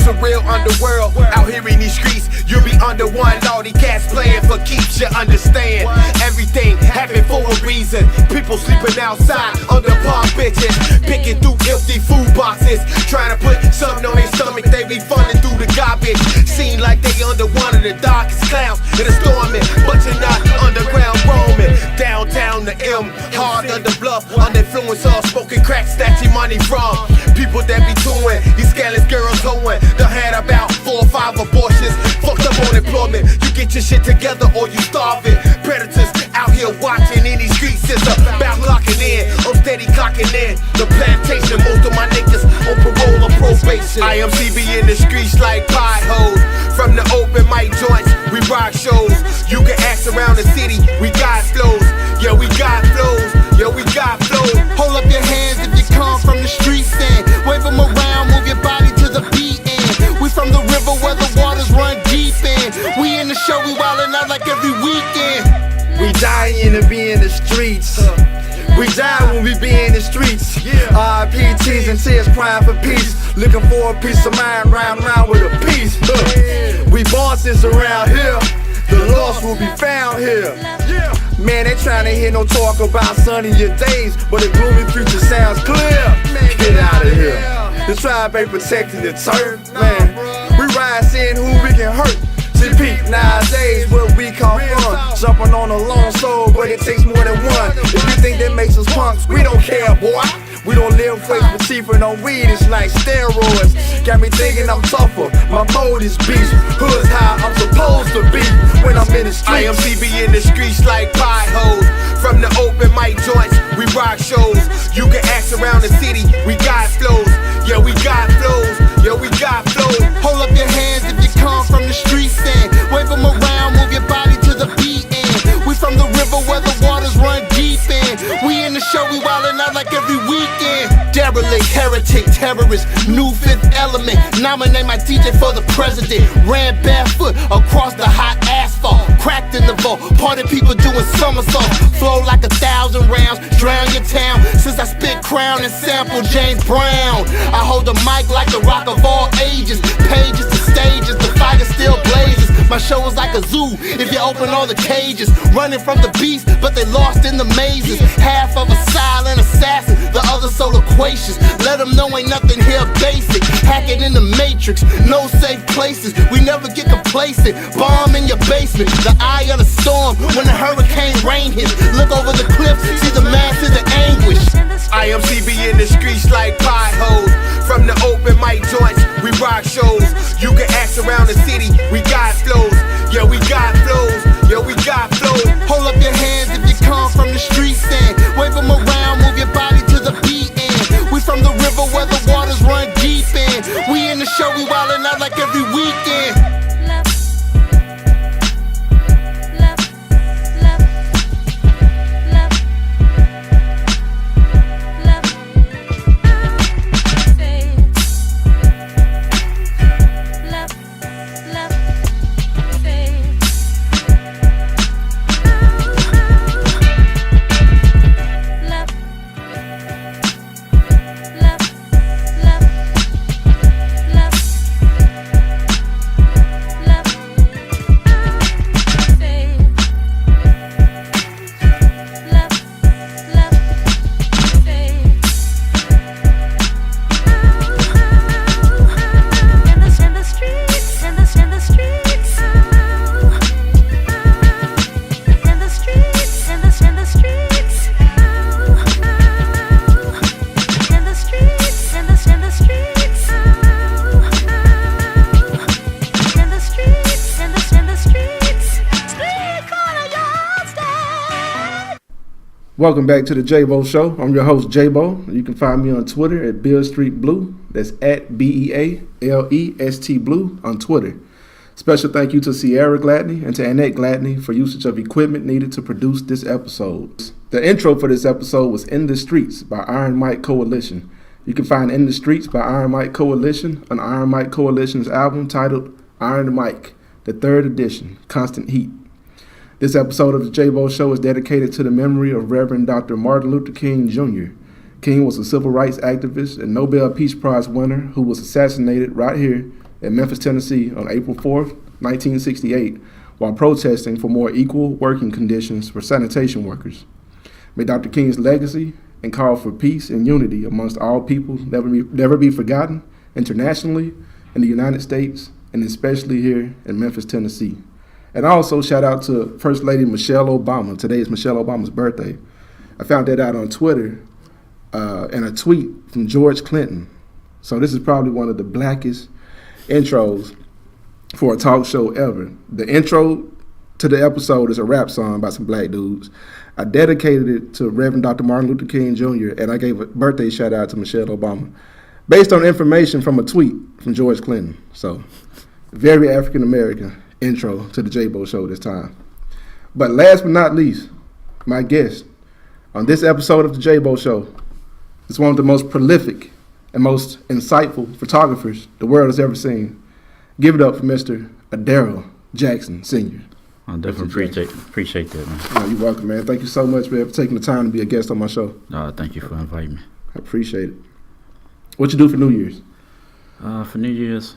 It's a real underworld out here in these streets. You'll be under one law, these cats playing for keeps. You understand? Everything happened for a reason. People sleeping outside under park benches, picking through empty food boxes, trying to put something on their stomach. They be funning through the garbage. Seem like they under one of the darkest clouds in a storming, but you're not underground roaming. Downtown the M, hard under bluff, under influence of smoking crack, snatching money from people that be doing these scandalous girls hoeing. They had about 4 or 5 abortions, fucked up on employment. You get your shit together or you starving. Predators out here watching in these streets. It's about clocking in, I'm steady clocking in. The plantation, most of my niggas on parole or probation. IMCB in the streets like pie hoes. From the open mic joints, we rock shows. You can ask around the city, we got flows. Yeah, we got flows. Yeah, we got flows. Hold up your hands if you come from the streets and wave them around, move your body to the beat and we from the river where the waters run deep in. We in the show, we wildin' out like every weekend. We dying to be in the streets. We die when we be in the streets. RIPTs and tears crying for peace. Looking for a piece of mind, round with a piece. We bosses around here. The lost will be found here. Man, they tryna hear no talk about sunnier days, but the gloomy future sounds clear. Get out of here. The tribe ain't protecting the turf, man. We ride seeing who we can hurt. See, peep, nowadays where we come from, jumping on a lone soul, but it takes more than one. If you think that makes us punks, we don't care, boy. We don't live fake but cheaper on weed, it's like steroids. Got me thinking I'm tougher, my mode is beast. Hood's how I'm supposed to be when I'm in the streets. IMCB in the streets like pie hoes. From the open mic joints, we rock shows. You can ask around the city, we got flows. Yeah, we got flows. Yeah, we got flows. Hold up your hands if you come from the streets and wave them around, move your body to the beat and we from the river where the waters run deep in. We in the show, we wildin' out like every weekend. Derelict, heretic, terrorist, new fifth element. Nominate my DJ for the president. Ran barefoot across the hot asphalt. Cracked in the vault, party people doing somersaults. Flow like 1,000 rounds, drown your town. Since I spit crown and sample James Brown, I hold the mic like the rock of all ages. Pages to stages, the fire still blazes. My show is like a zoo, if you open all the cages. Running from the beast, but they lost in the mazes. Half of a silent assassin, the other so loquacious. Let them know ain't nothing here basic. Hacking in the matrix, no safe places. We never get complacent. Bomb in your basement, the eye of the storm. When the hurricane rain hits, look over the cliff, see the masses of anguish. IMCB in the streets like pie hoes. From the open mic joints, we rock shows. You can ask around the city, we got flows. Yeah, we got flows. Yeah, we got flows. Hold up your hands if you come from the streets and wave them around, move your body to the beat and we from the river where the waters run deep in. We in the show, we wildin' out like every weekend. Welcome back to the JayBo Show. I'm your host, JayBo. You can find me on Twitter at Beale Street Blue. That's at BEALEST Blue on Twitter. Special thank you to Sierra Gladney and to Annette Gladney for usage of equipment needed to produce this episode. The intro for this episode was In the Streets by Iron Mike Coalition. You can find In the Streets by Iron Mike Coalition on Iron Mike Coalition's album titled Iron Mike, the 3rd edition, Constant Heat. This episode of the JayBo Show is dedicated to the memory of Reverend Dr. Martin Luther King Jr. King was a civil rights activist and Nobel Peace Prize winner who was assassinated right here in Memphis, Tennessee on April 4th, 1968, while protesting for more equal working conditions for sanitation workers. May Dr. King's legacy and call for peace and unity amongst all people never be forgotten internationally, in the United States, and especially here in Memphis, Tennessee. And also shout out to First Lady Michelle Obama. Today is Michelle Obama's birthday. I found that out on Twitter in a tweet from George Clinton. So this is probably one of the blackest intros for a talk show ever. The intro to the episode is a rap song by some black dudes. I dedicated it to Reverend Dr. Martin Luther King Jr., and I gave a birthday shout out to Michelle Obama, based on information from a tweet from George Clinton. So, very African-American intro to the JayBo Show this time. But last but not least, my guest on this episode of the JayBo Show is one of the most prolific and most insightful photographers the world has ever seen. Give it up for Mr. Adarryll Jackson, Sr. I definitely appreciate that, man. Oh, you're welcome, man. Thank you so much, man, for taking the time to be a guest on my show. Thank you for inviting me. I appreciate it. What you do for New Year's? For New Year's,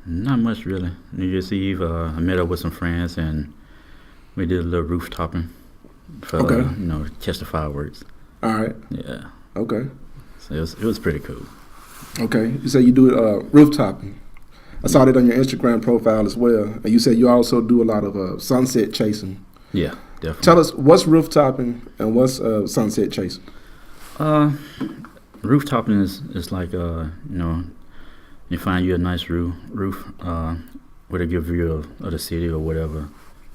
not much really. New Year's Eve, I met up with some friends and we did a little rooftoping for, catch the fireworks. All right. Yeah. Okay. So it was pretty cool. Okay. You say you do rooftoping. I saw that on your Instagram profile as well. And you said you also do a lot of sunset chasing. Yeah, definitely. Tell us, what's rooftoping and what's sunset chasing? Rooftoping is like, you find you a nice roof with a good view of the city or whatever,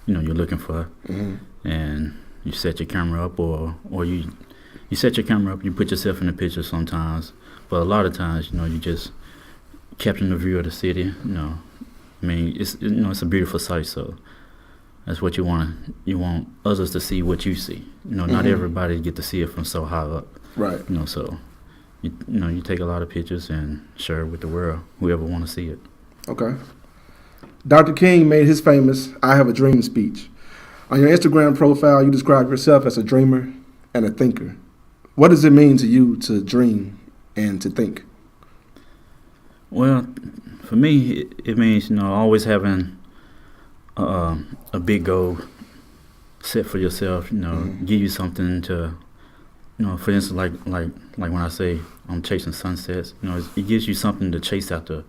you're looking for. Mm-hmm. And you set your camera up or you set your camera up, you put yourself in the picture sometimes. But a lot of times, you just capturing the view of the city, it's a beautiful sight, so that's what you want. You want others to see what you see. Not everybody get to see it from so high up. Right. So you take a lot of pictures and share it with the world, whoever want to see it. Okay. Dr. King made his famous "I Have a Dream" speech. On your Instagram profile, you describe yourself as a dreamer and a thinker. What does it mean to you to dream and to think? Well, for me, it means, always having a big goal set for yourself, give you something to, for instance, like when I say I'm chasing sunsets, it gives you something to chase after,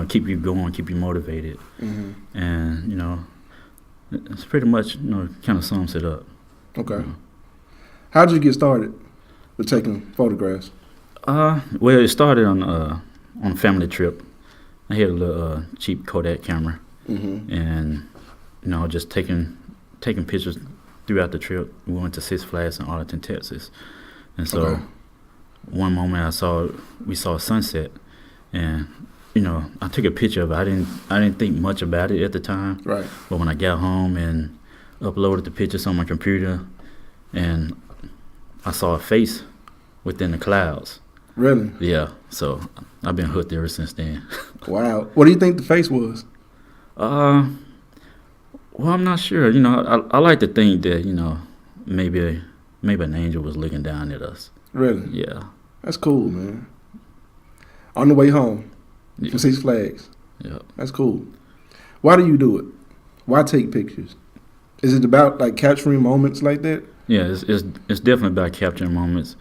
keep you going, keep you motivated. Mm-hmm. And, it's pretty much, kind of sums it up. Okay. How did you get started with taking photographs? Well, it started on a family trip. I had a little cheap Kodak camera, and just taking pictures throughout the trip. We went to Six Flags in Arlington, Texas, and so one moment we saw a sunset, and I took a picture of it. I didn't think much about it at the time, right? But when I got home and uploaded the pictures on my computer, and I saw a face within the clouds. Really? Yeah. So I've been hooked ever since then. Wow. What do you think the face was? Well, I'm not sure. I like to think that maybe an angel was looking down at us. Really? Yeah. That's cool, man. On the way home from Six Flags. Yeah. That's cool. Why do you do it? Why take pictures? Is it about like capturing moments like that? Yeah, it's definitely about capturing moments.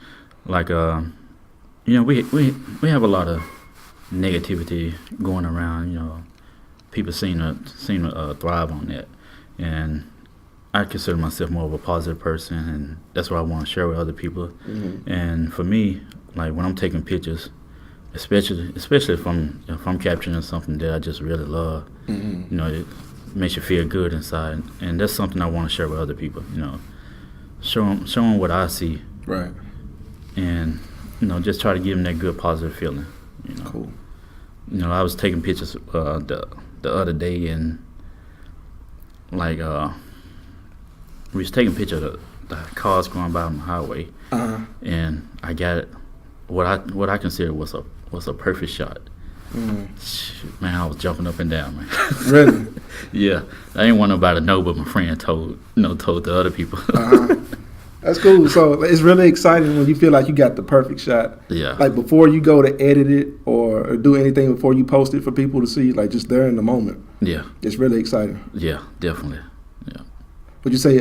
Like we have a lot of negativity going around. People seem to thrive on that, and I consider myself more of a positive person, and that's what I want to share with other people. Mm-hmm. And for me, like when I'm taking pictures, especially if I'm capturing something that I just really love, it makes you feel good inside, and that's something I want to share with other people. Show them what I see, right? And just try to give them that good positive feeling. Cool. I was taking pictures the other day, and we was taking pictures of the cars going by on the highway, and I got what I consider was a perfect shot. Mm-hmm. Man, I was jumping up and down, man. Really? Yeah, I didn't want nobody to know, but my friend told the other people. That's cool. So it's really exciting when you feel like you got the perfect shot. Yeah. Like before you go to edit it or or do anything before you post it for people to see, like just there in the moment. Yeah. It's really exciting. Yeah, definitely. Yeah. Would you say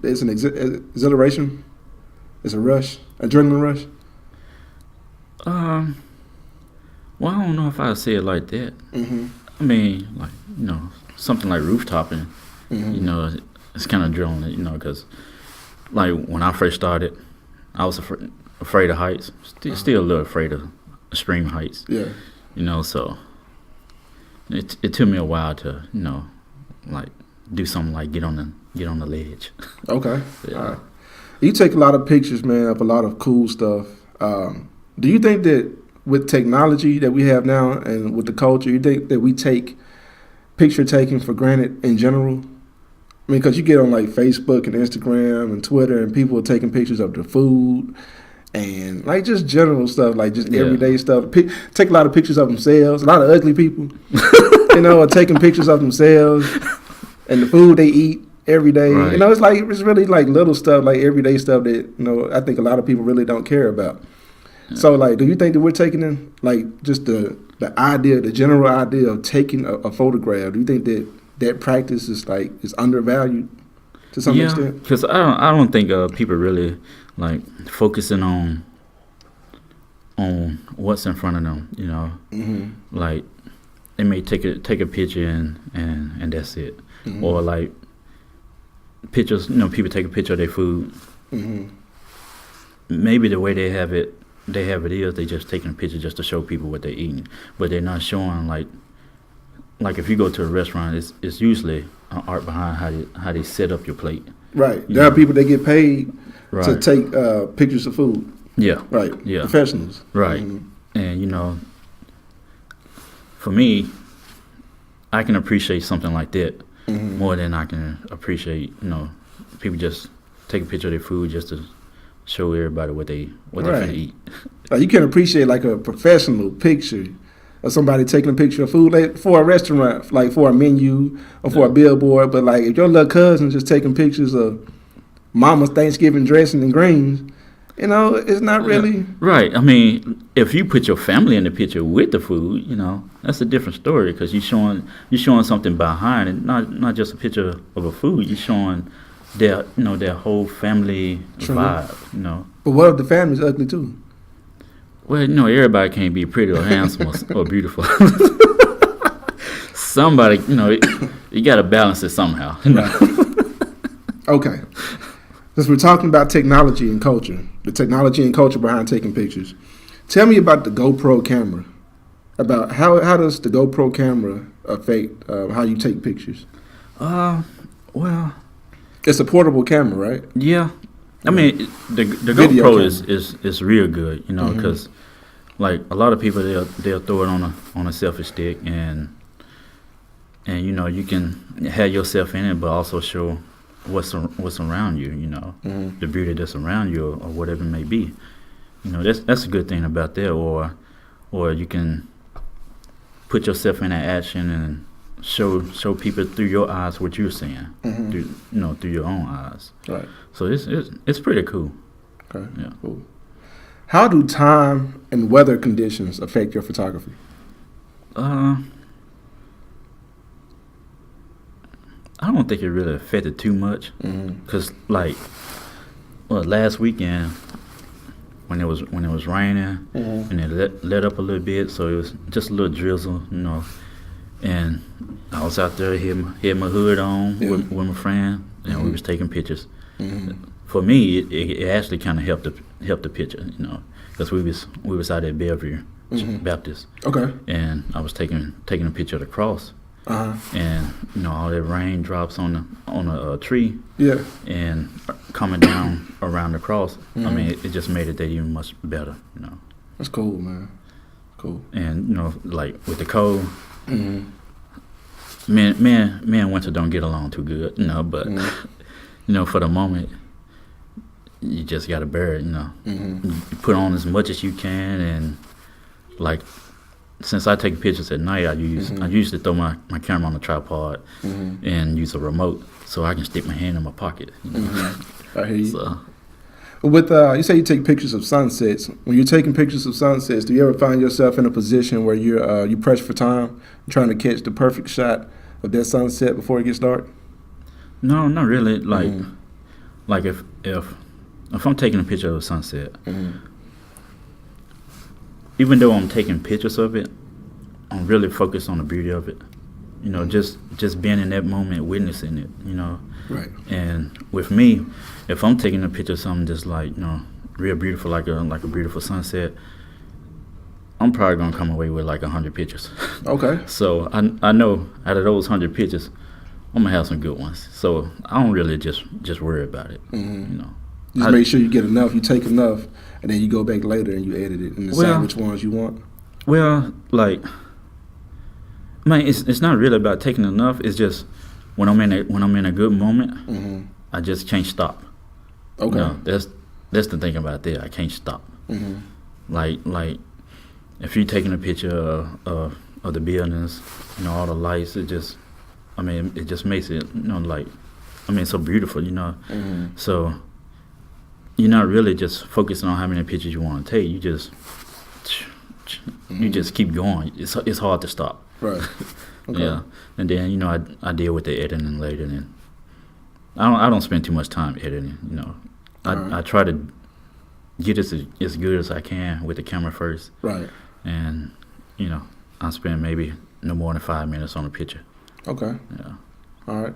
it's an exhilaration? It's a rush, adrenaline rush? Well, I don't know if I'd say it like that. I mean, like, you know, something like rooftoping, you know, it's kind of adrenaline, you know, because like when I first started, I was afraid of heights. Still a little afraid of extreme heights. Yeah. You know, so it took me a while to, you know, like do something like get on the ledge. Okay. Yeah. All right. You take a lot of pictures, man, of a lot of cool stuff. Do you think that with technology that we have now and with the culture, you think that we take picture taking for granted in general? I mean, because you get on like Facebook and Instagram and Twitter, and people are taking pictures of their food and like just general stuff, like just everyday stuff. Take a lot of pictures of themselves. A lot of ugly people, you know, are taking pictures of themselves and the food they eat every day. Right. You know, it's really like little stuff, like everyday stuff that, you know, I think a lot of people really don't care about. Yeah. So, like, do you think that we're taking in like just the idea, the general idea of taking a photograph? Do you think that practice is undervalued to some extent? Yeah, because I don't think people really like focusing on what's in front of them. You know, like they may take a picture and that's it, or like pictures. You know, people take a picture of their food. Maybe the way they have it is they just taking a picture just to show people what they're eating, but they're not showing like if you go to a restaurant, it's usually an art behind how they set up your plate. Right. There are people that get paid to take pictures of food. Yeah. Right. Yeah. Professionals. Right. And you know, for me, I can appreciate something like that more than I can appreciate, you know, people just take a picture of their food just to show everybody what they finna eat. Like you can appreciate like a professional picture of somebody taking a picture of food, like for a restaurant, like for a menu or for a billboard. But like if your little cousin just taking pictures of mama's Thanksgiving dressing and greens, you know, it's not really right. I mean, if you put your family in the picture with the food, you know, that's a different story because you're showing something behind it, not just a picture of a food. You're showing their whole family vibe. You know. But what if the family's ugly too? Well, you know, everybody can't be pretty or handsome or beautiful. Somebody, you know, you got to balance it somehow. You know? Okay. Since we're talking about technology and culture, the technology and culture behind taking pictures, tell me about the GoPro camera. About how does the GoPro camera affect how you take pictures? Well, it's a portable camera, right? Yeah. I mean, the GoPro is real good, you know, because like a lot of people they'll throw it on a selfie stick and you know you can have yourself in it, but also show what's around you, you know, the beauty that's around you or whatever it may be. You know, that's a good thing about that. Or you can put yourself in that action and show people through your eyes what you're seeing, through your own eyes. Right. So it's pretty cool. Okay. Yeah. Cool. How do time and weather conditions affect your photography? I don't think it really affected too much, because like, last weekend when it was raining and it let up a little bit, so it was just a little drizzle, you know, and I was out there had my hood on with my friend, and we was taking pictures. For me, it actually kind of helped the picture, you know, because we was out at Bellevue Baptist, okay, and I was taking a picture of the cross. And you know all that rain drops on a tree, and coming down around the cross. I mean, it just made it that even much better, you know. That's cool, man. Cool. And you know, like with the cold, me and Winter don't get along too good, you know. But you know, for the moment, you just gotta bear it, you know. You put on as much as you can, and like. Since I take pictures at night, I usually throw my camera on a tripod and use a remote so I can stick my hand in my pocket. You know? I hear you. So. With you say you take pictures of sunsets. When you're taking pictures of sunsets, do you ever find yourself in a position where you press for time, trying to catch the perfect shot of that sunset before it gets dark? No, not really. Like if I'm taking a picture of a sunset, even though I'm taking pictures of it, I'm really focused on the beauty of it. You know, just being in that moment, witnessing it. You know, Right. And with me, if I'm taking a picture of something just like, you know, real beautiful, like a beautiful sunset, I'm probably gonna come away with like 100 pictures. Okay. So I know out of those 100 pictures, I'm gonna have some good ones. So I don't really just worry about it. You know, Just make sure you get enough, you take enough, and then you go back later and you edit it and decide Well- which ones you want. well, like, man, it's not really about taking enough. It's just when I'm in a good moment, I just can't stop. Okay. You know, that's the thing about that. I can't stop. Like if you're taking a picture of the buildings, you know, all the lights, it just makes it, you know, like, it's so beautiful, you know. So you're not really just focusing on how many pictures you want to take. You just keep going. It's hard to stop. Right. Okay. Yeah, and then, you know, I deal with the editing later, and I don't spend too much time editing. You know, I try to get as good as I can with the camera first. Right. And, you know, I spend maybe no more than 5 minutes on a picture. Okay. Yeah. All right.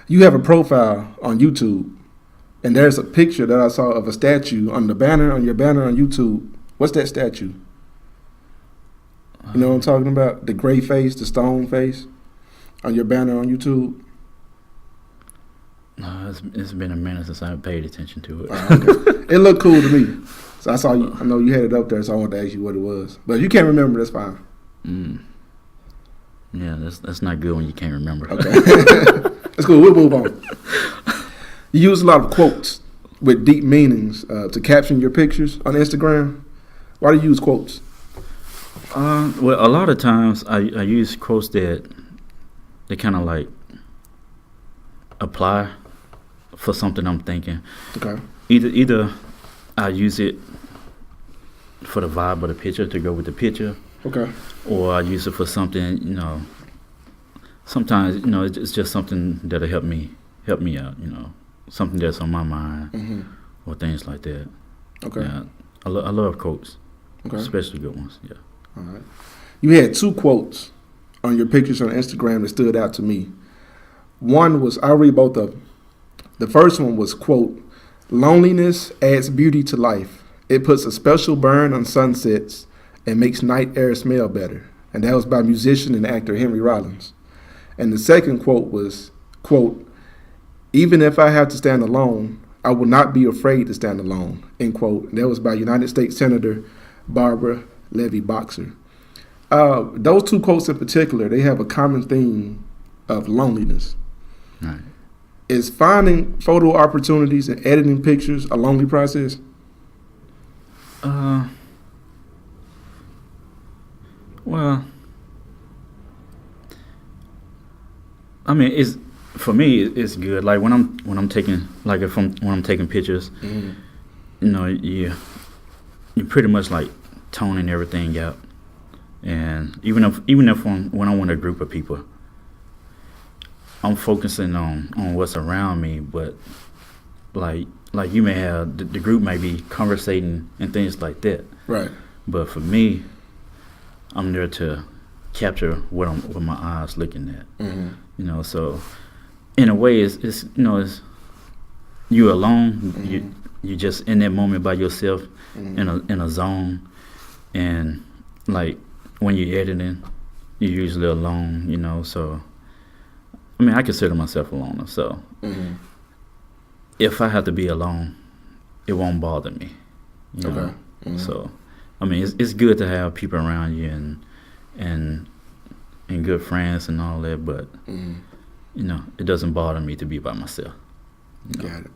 You have a profile on YouTube, and there's a picture that I saw of a statue on your banner on YouTube. What's that statue? You know what I'm talking about? The gray face, the stone face on your banner on YouTube. No, it's been a minute since I paid attention to it. Okay. It looked cool to me. So I saw you. I know you had it up there, so I wanted to ask you what it was. But if you can't remember, that's fine. Yeah, that's not good when you can't remember. Okay. That's cool. We'll move on. You use a lot of quotes with deep meanings to caption your pictures on Instagram. Why do you use quotes? Well, a lot of times I use quotes that they kind of like apply for something I'm thinking. Okay. Either I use it for the vibe of the picture to go with the picture, Okay. or I use it for something, you know. Sometimes, you know, it's just something that'll help me out, you know, something that's on my mind, or things like that. Okay. Yeah, I love quotes, Okay. especially good ones. Yeah. All right. You had two quotes on your pictures on Instagram that stood out to me. One was, I'll read both of them. The first one was, quote, "Loneliness adds beauty to life. It puts a special burn on sunsets and makes night air smell better." And that was by musician and actor Henry Rollins. And the second quote was, quote, "Even if I have to stand alone, I will not be afraid to stand alone," end quote. And that was by United States Senator Barbara Levy Boxer. Those two quotes in particular, they have a common theme of loneliness. Right. Is finding photo opportunities and editing pictures a lonely process? Well, I mean, for me, it's good. Like when I'm taking, like when I'm taking pictures, you know, you pretty much like toning everything out. And even if when I'm with a group of people, I'm focusing on what's around me, but like you may have the group may be conversating and things like that. Right. But for me, I'm there to capture what my eyes looking at. You know, so in a way, it's you know, it's you alone. You just in that moment by yourself in a zone, and like when you're editing, you're usually alone. You know, so I mean, I consider myself alone. So if I have to be alone, it won't bother me. You know? Okay. So I mean, it's good to have people around you and good friends and all that, but you know, it doesn't bother me to be by myself. You know? Got it.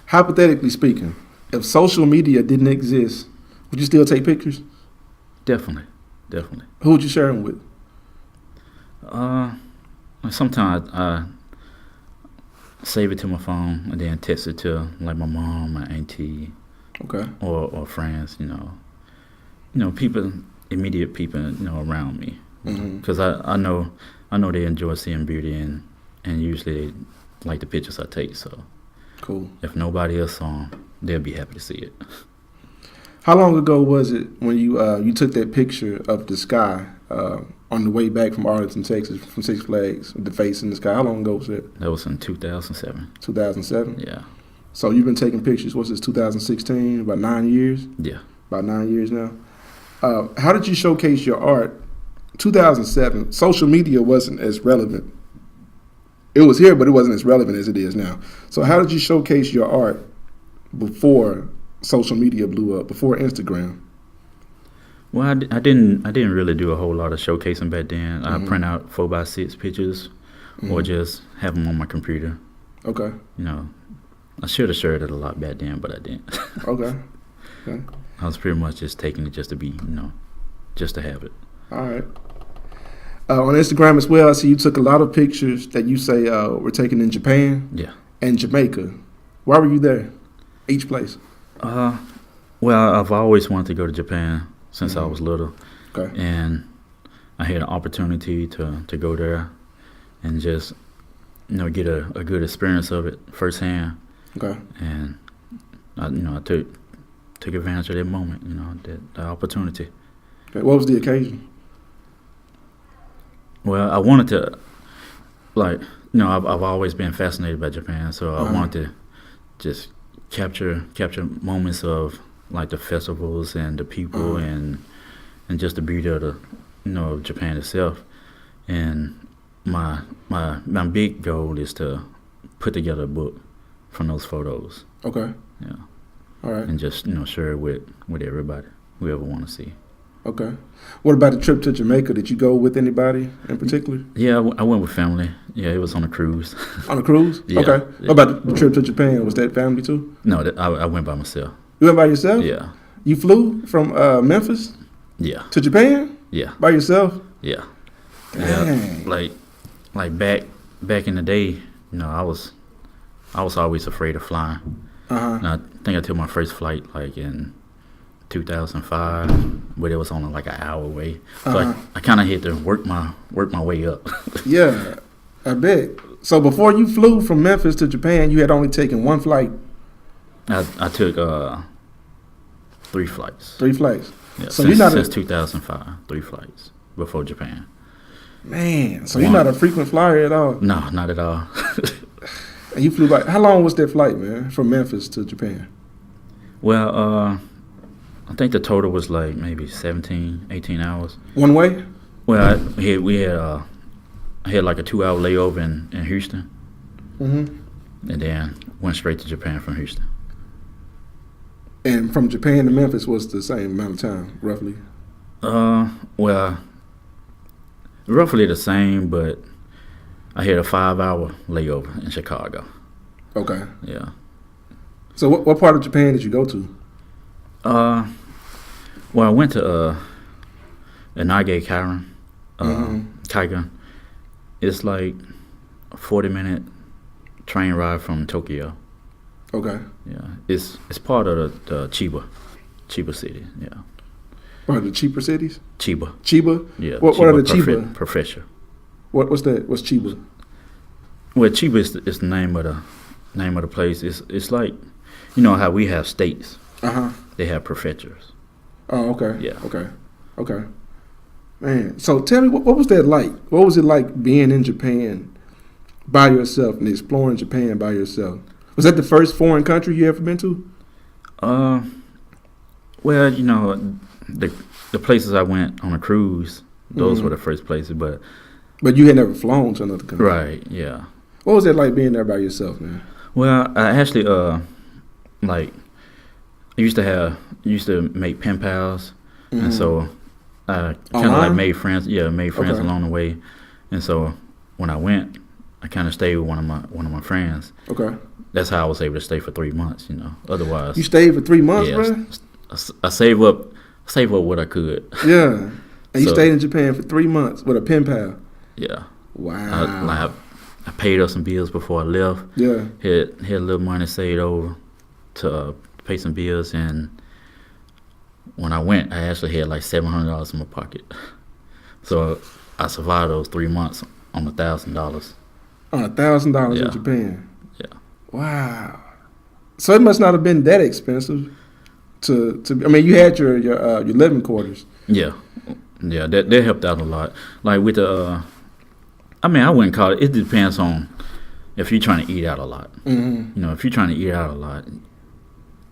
Hypothetically speaking, if social media didn't exist, would you still take pictures? Definitely. Who would you share them with? Sometimes save it to my phone and then text it to like my mom, my auntie, Okay. or friends. People, immediate people, around me, because I know they enjoy seeing beauty, and usually they like the pictures I take. So Cool. if nobody else saw 'em, they'll be happy to see it. How long ago was it when you took that picture of the sky on the way back from Arlington, Texas, from Six Flags, with the face in the sky? How long ago was that? That was in 2007. 2007? Yeah. So you've been taking pictures, what's this, 2016? About 9 years? Yeah. About 9 years now. How did you showcase your art? 2007, social media wasn't as relevant. It was here, but it wasn't as relevant as it is now. So how did you showcase your art before social media blew up, before Instagram? Well, I didn't really do a whole lot of showcasing back then. I print out 4x6 pictures, or just have them on my computer. Okay. I should have shared it a lot back then, but I didn't. Okay. Okay. I was pretty much just taking it just to be, just to have it. All right. On Instagram as well, I see you took a lot of pictures that you say were taken in Japan Yeah. and Jamaica. Why were you there? Each place. Well, I've always wanted to go to Japan since I was little. Okay. And I had an opportunity to go there and just, get a good experience of it firsthand. Okay. And I took advantage of that moment, the opportunity. Okay. What was the occasion? Well, I wanted to, I've always been fascinated by Japan, so I wanted to just capture moments of like the festivals and the people and just the beauty of of Japan itself. And my big goal is to put together a book from those photos. Okay. Yeah. All right. And just share it with everybody, whoever want to see. Okay. What about the trip to Jamaica? Did you go with anybody in particular? Yeah, I went with family. Yeah, it was on a cruise. On a cruise? Yeah. Okay. Yeah. What about the trip to Japan? Was that family too? No, I went by myself. You went by yourself? Yeah. You flew from Memphis Yeah. to Japan Yeah. by yourself? Yeah. Dang. Yeah. Like back in the day, I was always afraid of flying. And I think I took my first flight in 2005, but it was only like an hour away. So I kind of had to work my way up. Yeah, I bet. So before you flew from Memphis to Japan, you had only taken one flight. I took 3 flights. 3 flights. Yeah, So since 2005, 3 flights before Japan. Man, so you're not a frequent flyer at all. No, not at all. And you flew how long was that flight, man, from Memphis to Japan? Well, I think the total was like maybe 17, 18 hours. One way? Well, I had like a 2-hour layover in Houston, and then went straight to Japan from Houston. And from Japan to Memphis was the same amount of time, roughly? Well, roughly the same, but I had a 5-hour layover in Chicago. Okay. Yeah. So what part of Japan did you go to? Well, I went to Inage Kaigan. It's like a 40-minute train ride from Tokyo. Okay. Yeah, it's part of the Chiba city. Yeah. Part of the cheaper cities? Chiba. Chiba? Yeah. What are the Chiba? Professor. What's that? What's Chiba? Well, Chiba is the name of the place. It's like, how we have states. They have prefectures. Oh, okay. Yeah. Okay. Man, so tell me, what was that like? What was it like being in Japan by yourself and exploring Japan by yourself? Was that the first foreign country you ever been to? Well, the places I went on a cruise, those were the first places, but you had never flown to another country. Right, yeah. What was it like being there by yourself, man? Well, I actually I used to make pen pals, and so I kind of like made friends. Yeah, made friends along the way, and so when I went, I kind of stayed with one of my friends. Okay. That's how I was able to stay for 3 months. Otherwise, you stayed for 3 months, yeah, bro? I save up what I could. Yeah, and you stayed in Japan for 3 months with a pen pal. Yeah. Wow. I I paid up some bills before I left. Yeah. Had a little money saved over to pay some bills, and when I went, I actually had like $700 in my pocket. So I survived those 3 months on $1,000. On $1,000 Yeah. in Japan. Yeah. Wow. So it must not have been that expensive to I mean, you had your living quarters. Yeah, that helped out a lot. Like with the, I mean, I wouldn't call it. It depends on if you're trying to eat out a lot. Mm-hmm. You know, if you're trying to eat out a lot,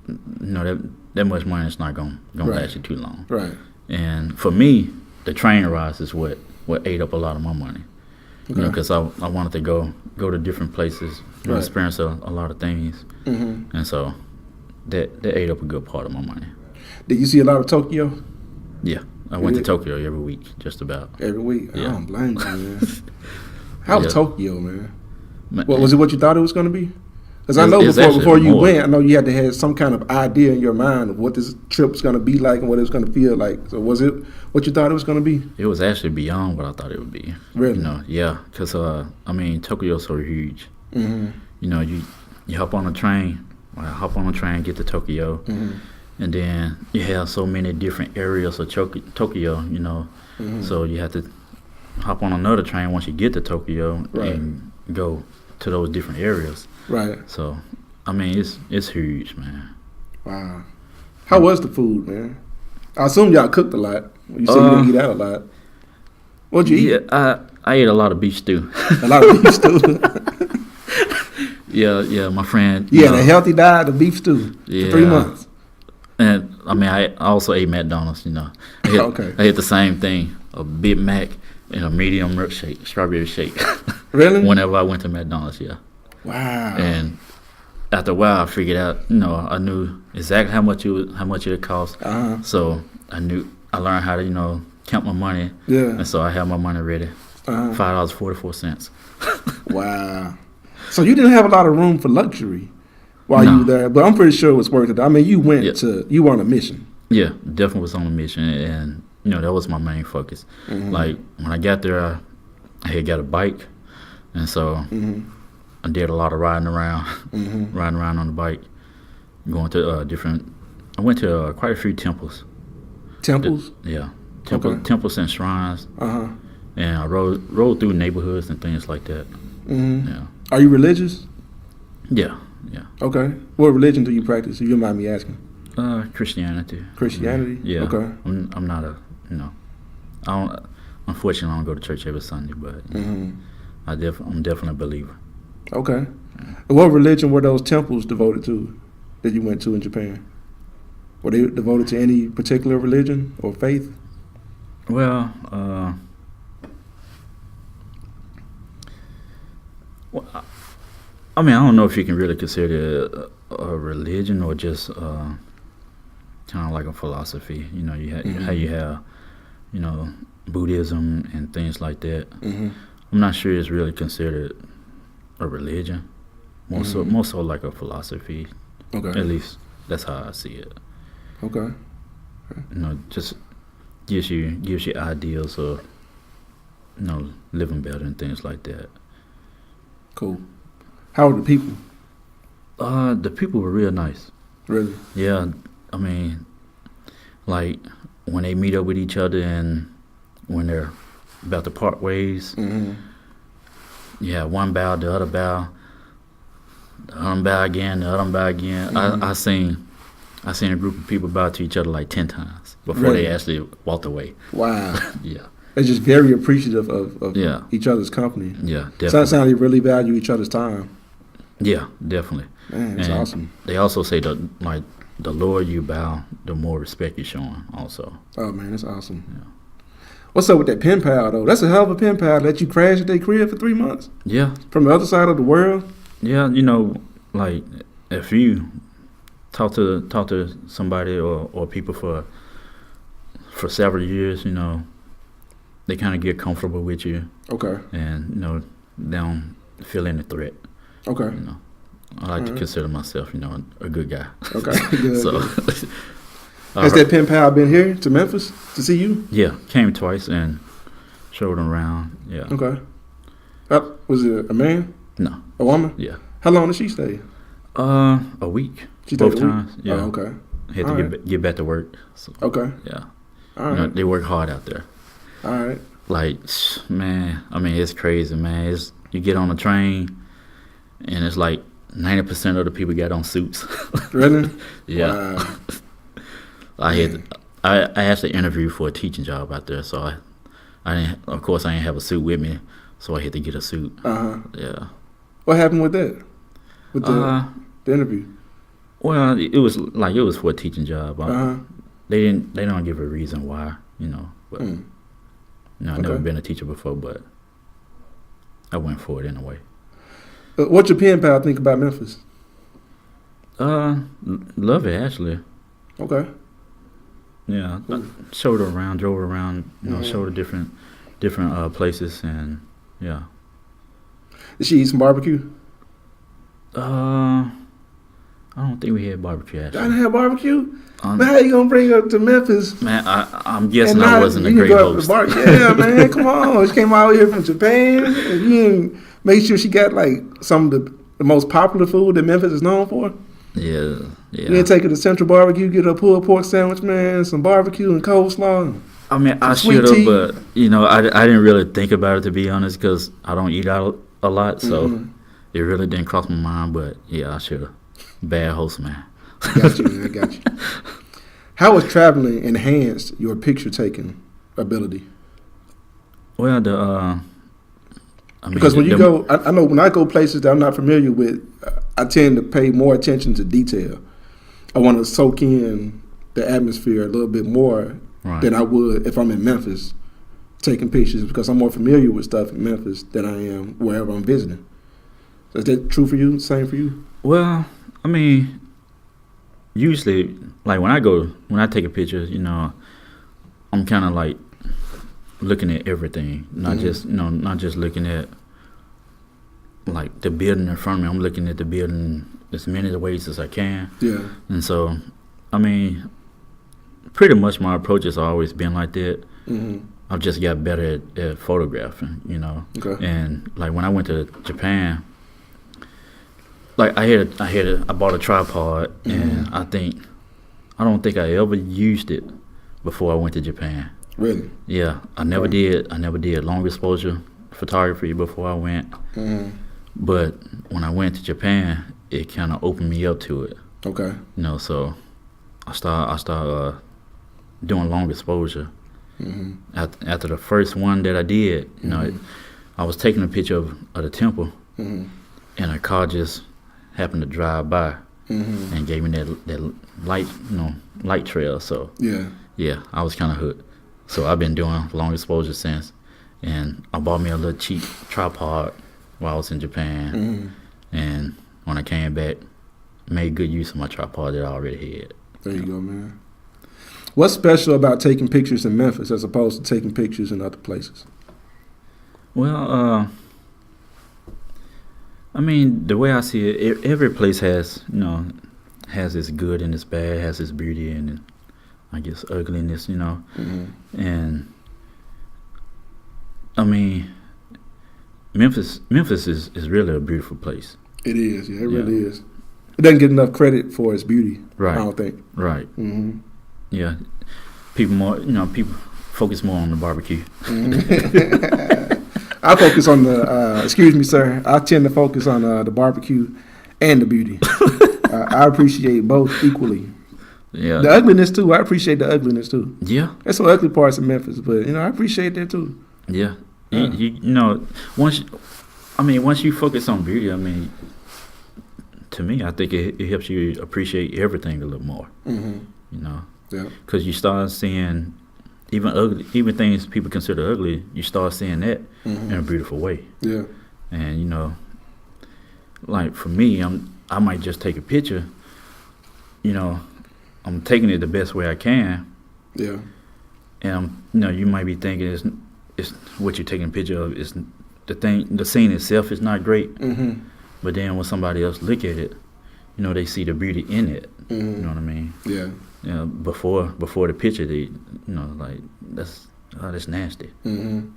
you know that much money is not gonna Right. last you too long. Right. And for me, the train rides is what ate up a lot of my money. You know, Okay. because I wanted to go to different places, you know, Right. experience a lot of things, Mm-hmm. and so that ate up a good part of my money. Did you see a lot of Tokyo Yeah, I went to Yeah. Tokyo every week, just about. every week? I Yeah. don't blame you, man. How was Yeah. Tokyo, man? Man, What was it? What you thought it was going to be? Because I know It's before actually you more. went, I know you had to have some kind of idea in your mind of what this trip was going to be like and what it was going to feel like. So was it what you thought it was going to be? It was actually beyond what I thought it would be. Really? You know, yeah, because I mean, Tokyo's so huge. Mm-hmm. You know, you hop on a train. Well, hop on a train, get to Tokyo, Mm-hmm. and then you have so many different areas of Tokyo. You know, Mm-hmm. so you have to hop on another train once you get to Tokyo Right. and go to those different areas. Right. So, I mean, it's huge, man. Wow. How was the food, man? I assume y'all cooked a lot. You said you didn't eat out a lot. What'd you eat? Yeah, I ate a lot of beef stew. A lot of beef stew. yeah, my friend. You had a healthy diet of beef stew for 3 Yeah. months. And I mean, I also ate McDonald's. You know, Okay. I ate the same thing: a Big Mac and a medium milkshake, strawberry shake. Really? Whenever I went to McDonald's, yeah. Wow. And after a while, I figured out. You know, I knew exactly how much it would cost. Uh-huh. So I learned how to count my money, Yeah. and so I had my money ready. Uh-huh. $5.44. Wow. So you didn't have a lot of room for luxury while No. you were there, but I'm pretty sure it was worth it. I mean, you went Yeah. you were on a mission. Yeah, definitely was on a mission, and that was my main focus. Mm-hmm. Like when I got there, I had got a bike, and so Mm-hmm. I did a lot of riding around, Mm-hmm. riding around on the bike, going to different. I went to quite a few temples. Temples? Yeah, Okay. temples and shrines, Uh-huh. and I rode through neighborhoods and things like that. Mm-hmm. Yeah, Are you religious? yeah. Okay. What religion do you practice, if you don't mind me asking? Christianity. Christianity? Yeah. Okay. I'm not a I don't. Unfortunately, I don't go to church every Sunday, but Mm-hmm. I'm definitely a believer. Okay. What religion were those temples devoted to that you went to in Japan? Were they devoted to any particular religion or faith? Well, I mean, I don't know if you can really consider it a religion or just kind of like a philosophy. You know, how you have, Buddhism and things like that. Mm-hmm. I'm not sure it's really considered a religion. More so like a philosophy. Okay. At least that's how I see it. Okay. Just gives you ideals of living better and things like that. Cool. How were the people? The people were real nice. Really? Yeah, I mean, like when they meet up with each other and when they're about to part ways, Mm-hmm. yeah, one bow, the other bow, the other bow again, the other bow again. Mhm. I seen a group of people bow to each other like 10 times before Really? they actually walked away. Wow. Yeah, They're just very appreciative of Yeah. each other's company. yeah, So it definitely. sounds like they really value each other's time. Yeah, definitely. Man, that's And awesome. They also say the lower you bow, the more respect you're showing. Also, Oh, man, that's awesome. Yeah. What's up with that pen pal, though? That's a hell of a pen pal. Let you crash at their crib for 3 months? yeah, From the other side of the world? yeah. Like if you talk to somebody or people for several years, they kind of get comfortable with you, Okay. and they don't feel any threat. Okay. I like to consider myself, a good guy. Okay. Good. So, Has that pen pal been here to Memphis to see you? yeah, came twice and showed them around. Yeah. Okay. Was it a man? No. A woman? Yeah. How long did she stay? A week. She Both stayed a week? times. Yeah. Oh, okay. Had to get back to work. So, Okay. yeah. All You know, right. they work hard out there. All right. Like, man, I mean, it's crazy, man. You get on a train, and it's like 90% of the people got on suits. Really? Yeah. Wow. I actually interviewed for a teaching job out there, so I didn't. Of course, I didn't have a suit with me, so I had to get a suit. Yeah. What happened with that? With the interview? Well, it was for a teaching job. They don't give a reason why, you know. But you know, I've never been a teacher before, but I went for it anyway. What your pen pal think about Memphis? Love it actually. Okay. Yeah, I showed her around, drove her around, you know, showed her different places, and yeah. Did she eat some barbecue? I don't think we had barbecue actually. I didn't have barbecue. Man, how you gonna bring her to Memphis? Man, I'm guessing I wasn't a great host. Yeah, man, come on. She came out here from Japan, and you didn't make sure she got like some of the most popular food that Memphis is known for. Yeah. You didn't take her to Central Barbecue, get her a pulled pork sandwich, man, some barbecue and coleslaw. I mean, I Sweet should have, tea. but you know, I didn't really think about it, to be honest, because I don't eat out a lot, so it really didn't cross my mind. But yeah, I should have. Bad host, man. I got you, man. I got you. How has traveling enhanced your picture taking ability? Well, I mean, Because when you go, I know when I go places that I'm not familiar with, I tend to pay more attention to detail. I want to soak in the atmosphere a little bit more than I would if I'm in Memphis taking pictures, because I'm more familiar with stuff in Memphis than I am wherever I'm visiting. So is that true for you? Same for you? Well, I mean, usually, like when I take a picture, you know, I'm kind of like looking at everything, not just looking at like the building in front of me. I'm looking at the building as many ways as I can. Yeah. And so, I mean, pretty much my approach has always been like that. I've just got better at photographing, you know. Okay. And like when I went to Japan, like I bought a tripod, and I don't think I ever used it before I went to Japan. Really? Yeah, I never did long exposure photography before I went. But when I went to Japan, it kind of opened me up to it. Okay. You know, so I started doing long exposure. After the first one that I did, you know, I was taking a picture of the temple, and a car just happened to drive by and gave me that light, you know, light trail. So yeah, I was kind of hooked. So I've been doing long exposure since, and I bought me a little cheap tripod while I was in Japan, and when I came back, made good use of my tripod that I already had. There you go, man. What's special about taking pictures in Memphis as opposed to taking pictures in other places? Well, I mean, the way I see it, every place has, you know, has its good and its bad, has its beauty and I guess ugliness, you know. And I mean, Memphis is really a beautiful place. It is, yeah, it really is. It doesn't get enough credit for its beauty, I don't think. Right. Yeah, people focus more on the barbecue. I focus on the, excuse me, sir, I tend to focus on the barbecue and the beauty. I appreciate both equally. Yeah. The ugliness, too. I appreciate the ugliness, too. Yeah. There's some ugly parts of Memphis, but, you know, I appreciate that, too. Yeah. You know, once you focus on beauty, I mean, to me, I think it helps you appreciate everything a little more. You know? Yeah. Because you start seeing even things people consider ugly, you start seeing that in a beautiful way. Yeah. And you know, like for me, I might just take a picture. You know, I'm taking it the best way I can. Yeah. And you know, you might be thinking it's what you're taking a picture of is the scene itself is not great. But then when somebody else look at it, you know, they see the beauty in it. You know what I mean? Yeah. You know, before the picture, they, you know, like that's nasty.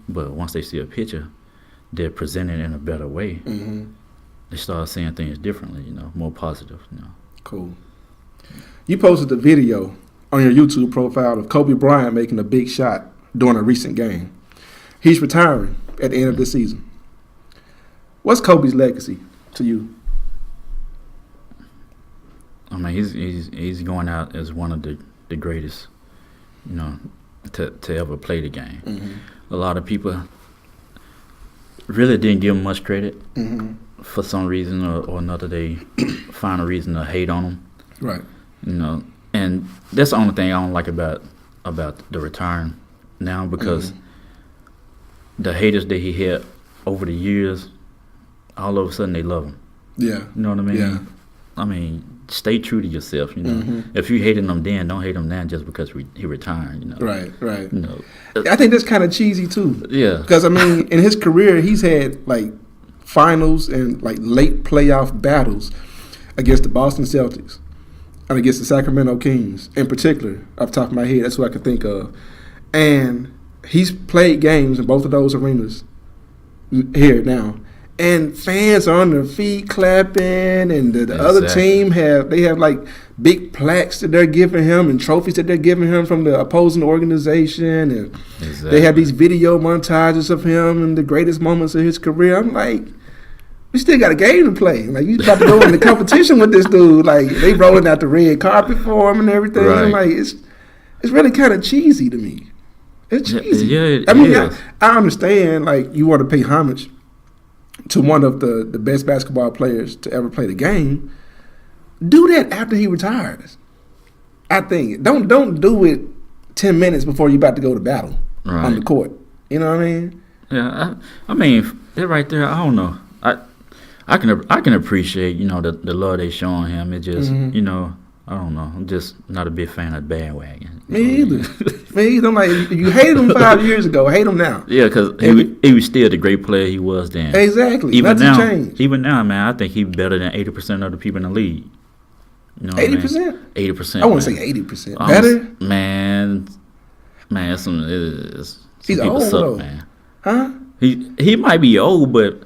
But once they see a picture, they're presented in a better way, they start seeing things differently, more positive, Cool. You posted a video on your YouTube profile of Kobe Bryant making a big shot during a recent game. He's retiring at the end of this season. What's Kobe's legacy to you? I mean, he's going out as one of the greatest, to ever play the game. A lot of people really didn't give him much credit. For some reason or another. They find a reason to hate on him. Right. And that's the only thing I don't like about the retiring now, because the haters that he had over the years, all of a sudden they love him. Yeah. You know what I mean? Yeah. I mean, stay true to yourself, If you hated him then, don't hate him now just because he retired, Right, right. I think that's kind of cheesy too. Yeah. Because, I mean, in his career, he's had, like, finals and, like, late playoff battles against the Boston Celtics and against the Sacramento Kings in particular. Off the top of my head, that's who I can think of. And he's played games in both of those arenas here now. And fans are on their feet clapping, and the other team have like big plaques that they're giving him and trophies that they're giving him from the opposing organization, and they have these video montages of him and the greatest moments of his career. I'm like, we still got a game to play. Like, you about to go in the competition with this dude. Like, they rolling out the red carpet for him and everything. Right. I'm like, it's really kind of cheesy to me. It's cheesy. Yeah, I mean, I understand, like, you want to pay homage to one of the best basketball players to ever play the game. Do that after he retires. I think don't do it 10 minutes before you're about to go to battle on the court. You know what I mean? Yeah, I mean, that right there, I don't know. I can appreciate, the love they showing him. It just, I don't know. I'm just not a big fan of bandwagon. Me either. I'm like, you hated him 5 years ago. Hate him now. Yeah, because he was still the great player he was then. Exactly. Even Nothing now, changed. even now, man, I think he's better than 80% of the people in the league. 80%? 80%. I want to say 80%. Better? Man, he's people old, suck, though. man. Huh? He might be old, but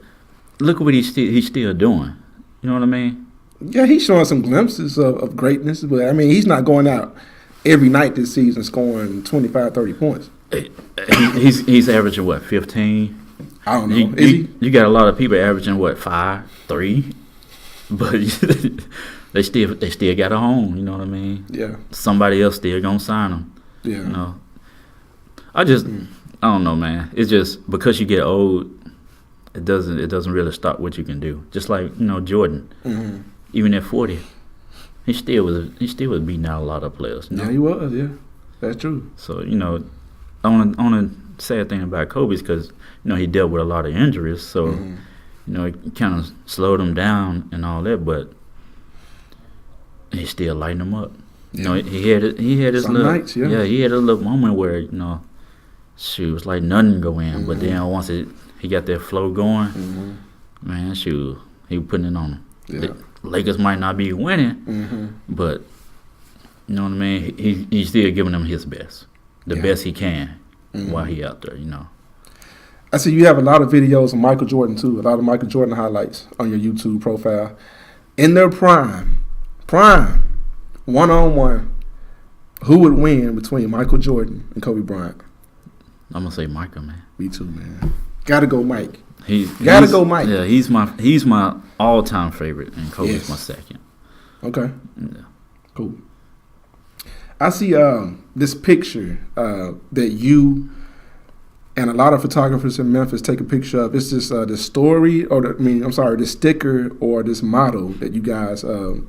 look at what he's still doing. You know what I mean? Yeah, he's showing some glimpses of greatness, but I mean, he's not going out every night this season scoring 25, 30 points. He's averaging what, 15? I don't know. Is he? You got a lot of people averaging what, 5, 3, but they still got a home. You know what I mean? Yeah. Somebody else still gonna sign them. Yeah. I don't know, man. It's just because you get old, it doesn't really stop what you can do. Just like Jordan. Even at 40, he still was beating out a lot of players. Yeah, he was. Yeah, that's true. So only sad thing about Kobe is because he dealt with a lot of injuries, so it kind of slowed him down and all that. But he still lighting him up. Yeah. He had his Some little nights, yeah. He had a little moment where shoot, was like nothing go in, but then once he got that flow going, man, shoot, he was putting it on him. Yeah. Lakers might not be winning, but you know what I mean? He's still giving them his best, the best he can while he out there, I see you have a lot of videos of Michael Jordan too, a lot of Michael Jordan highlights on your YouTube profile. In their prime, one-on-one, who would win between Michael Jordan and Kobe Bryant? I'm gonna say Michael, man. Me too, man. Gotta go Mike. Gotta go Mike. Yeah, he's my all-time favorite, and Kobe's my second. Okay. Yeah. Cool. I see this picture that you and a lot of photographers in Memphis take a picture of. It's this story, this sticker or this motto that you guys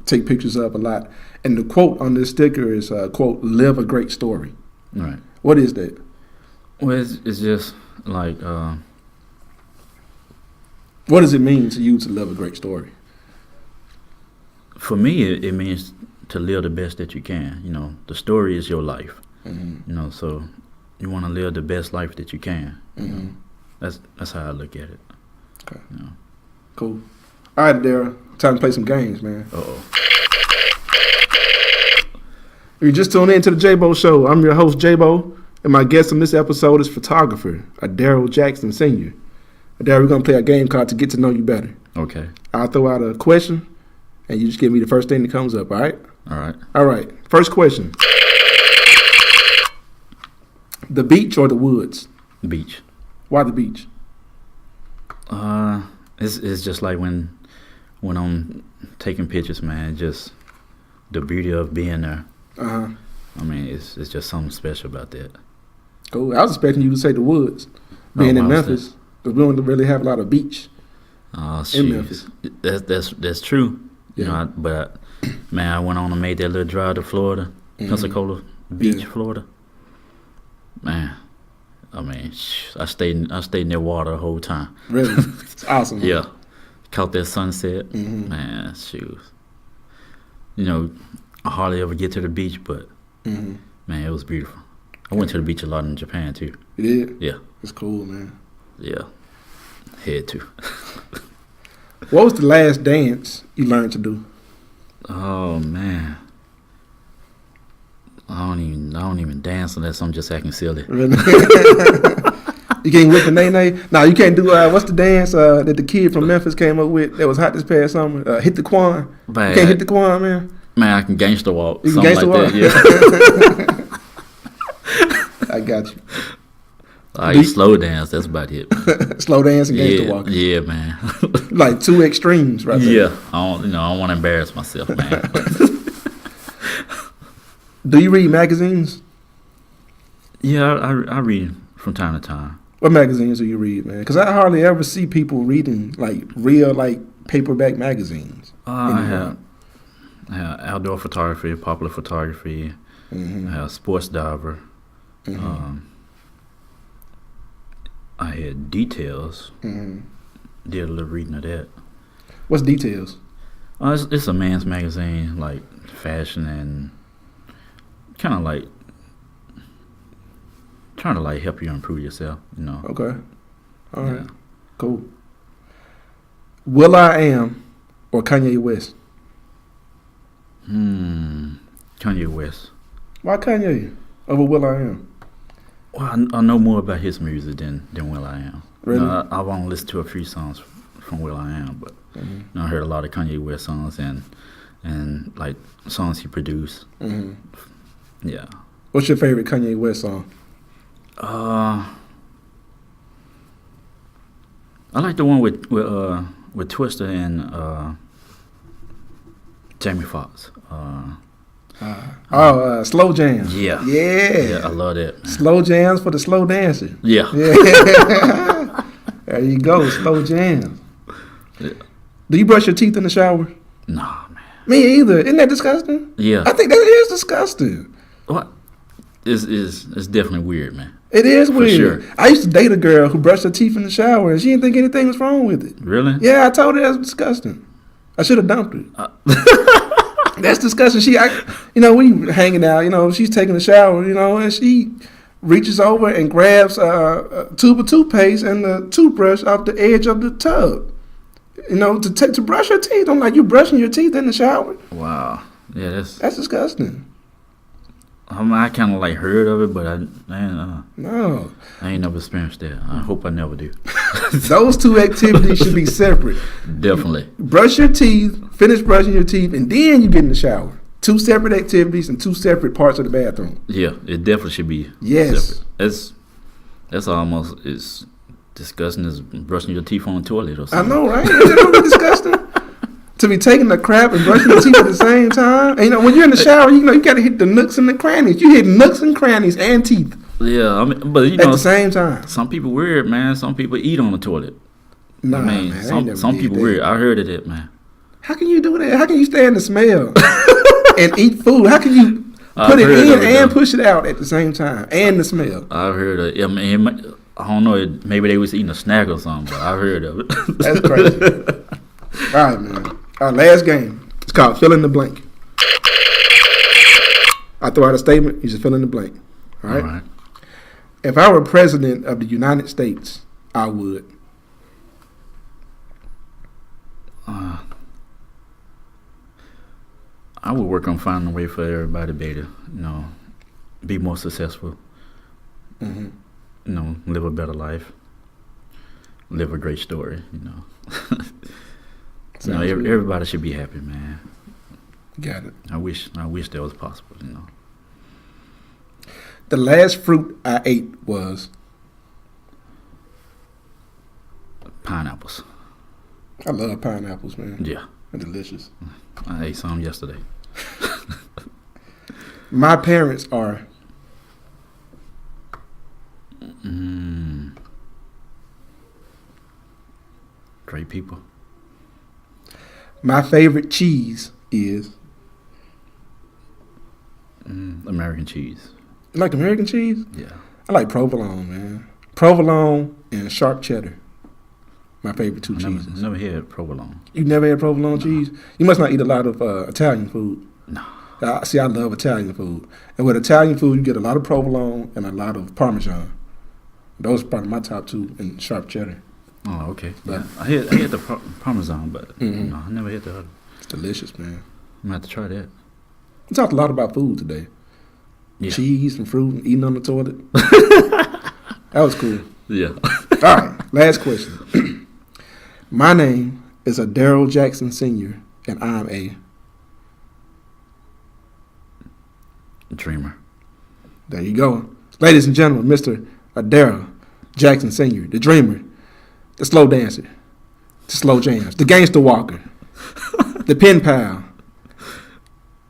take pictures of a lot. And the quote on this sticker is, quote, "Live a great story." Right. What is that? Well, it's just like... what does it mean to you to live a great story? For me, it means to live the best that you can. The story is your life. So you want to live the best life that you can. That's how I look at it. Okay. Cool. All right, Adarryll. Time to play some games, man. Uh-oh. You're just tuning in to the JayBo Show. I'm your host, JayBo, and my guest on this episode is photographer Adarryll Jackson Sr. Adarryll, we're gonna play a game called To Get to Know You Better. Okay. I'll throw out a question, and you just give me the first thing that comes up. All right? All right. All right. First question: the beach or the woods? Beach. Why the beach? It's just like when I'm taking pictures, man. Just the beauty of being there. Uh-huh. I mean, it's just something special about that. Cool. I was expecting you to say the woods, being in Memphis, because we don't really have a lot of beach in Memphis. That's true. Yeah. You know, but man, I went on and made that little drive to Florida, Pensacola Beach, Florida. Man, I mean, I stayed near water the whole time. Really? It's awesome. Huh? Yeah, caught that sunset. Man, shoot. You know, I hardly ever get to the beach, but man, it was beautiful. I went to the beach a lot in Japan too. You did? Yeah. It's cool, man. Yeah, had to. What was the last dance you learned to do? Oh man, I don't even dance unless I'm just acting silly. Really? You can't whip the nay-nay? No, you can't do, what's the dance that the kid from Memphis came up with that was hot this past summer? Hit the Quan. Man, You can't hit the Quan, man? Man, I can gangster walk. You can Something gangster like walk? that, yeah. I got you. I can slow dance. That's about it. Slow dance and gangster walk. Yeah, man. Like two extremes right there. Yeah, I don't want to embarrass myself, man. Do you read magazines? Yeah, I read from time to time. What magazines do you read, man? Because I hardly ever see people reading like real like paperback magazines. I have outdoor photography, popular photography. I have sports diver. I had Details. Did a little reading of that. What's Details? It's a man's magazine, like fashion and kind of like trying to like help you improve yourself, you know. Okay. All right. Cool. Will I Am or Kanye West? Kanye West. Why Kanye over Will I Am? Well, I know more about his music than Will I Am. Really? You know, I've only listened to a few songs from Will I Am, but you know, I heard a lot of Kanye West songs and like songs he produced. Yeah. What's your favorite Kanye West song? I like the one with Twista and Jamie Foxx. Slow Jams. Yeah, I love that, man. Slow Jams for the slow dancer. Yeah. There you go, Slow Jams. Yeah. Do you brush your teeth in the shower? Nah, man. Me either. Isn't that disgusting? Yeah. I think that is disgusting. What? It's definitely weird, man. It is For weird. sure. I used to date a girl who brushed her teeth in the shower, and she didn't think anything was wrong with it. Really? Yeah, I told her that's disgusting. I should have dumped her. That's disgusting. We hanging out, she's taking a shower, and she reaches over and grabs a tube of toothpaste and the toothbrush off the edge of the tub, to brush her teeth. I'm like, you brushing your teeth in the shower? Wow. Yeah, That's disgusting. I kind of like heard of it, but No. I ain't never experienced that. I hope I never do. Those two activities should be separate. Definitely. Brush your teeth, finish brushing your teeth, and then you get in the shower. Two separate activities and two separate parts of the bathroom. Yeah, it definitely should be Yes. separate. That's almost as disgusting as brushing your teeth on the toilet or I something. know, right? Isn't it really disgusting? To be taking a crap and brushing your teeth at the same time. And when you're in the shower, you got to hit the nooks and the crannies. You hit nooks and crannies and teeth Yeah, I mean, but at the same time. some people weird, man. Some people eat on the toilet. Nah, I mean, man, I ain't never some did people that. weird. I heard of that, man. How can you do that? How can you stand the smell and eat food? How can you I've put it heard in of it, and though. push it out at the same time and the smell? I've heard of it. I mean, I don't know. Maybe they was eating a snack or something, but I've heard of it. That's crazy. All right, man. Our last game. It's called Fill in the Blank. I throw out a statement. You just fill in the blank. All right? All right. If I were president of the United States, I would. I would work on finding a way for everybody to be to, be more successful. Live a better life. live a great story. You know, Sounds good. everybody should be happy, man. Got it. I wish that was possible. You know, The last fruit I ate was pineapples. I love pineapples, man. Yeah, They're delicious. I ate some yesterday. My parents are Great people. my favorite cheese is American cheese. you like American cheese? Yeah. I like provolone, man. Provolone and sharp cheddar. My favorite two cheeses. Never had provolone. You never had provolone cheese? You must not eat a lot of Italian food. No. See, I love Italian food. And with Italian food, you get a lot of provolone and a lot of Parmesan. Those are probably my top two, and sharp cheddar. Oh, okay. But- Yeah. I had the Parmesan, but no, I never had the other. It's delicious, man. I'm gonna have to try that. We talked a lot about food today. Yeah. Cheese and fruit and eating on the toilet. That was cool. Yeah. All right, last question. My name is Adarryll Jackson Sr., and I'm a... Dreamer. There you go. Ladies and gentlemen, Mr. Adarryll Jackson Sr., the dreamer, the slow dancer, the slow jams, the gangster walker, the pen pal.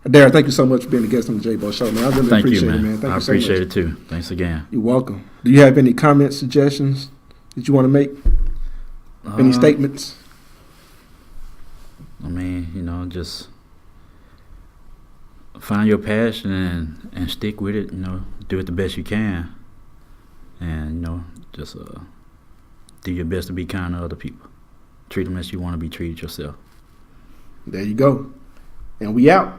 Adarryll, thank you so much for being a guest on the JayBo Show, man. I really Thank you, appreciate man. it, man. Thank I you so appreciate much. it too. Thanks again. You're welcome. Do you have any comments, suggestions that you want to make? Any statements? I mean, you know, just find your passion and stick with it. You know, do it the best you can, and you know, just do your best to be kind to other people. Treat them as you want to be treated yourself. There you go. And we out.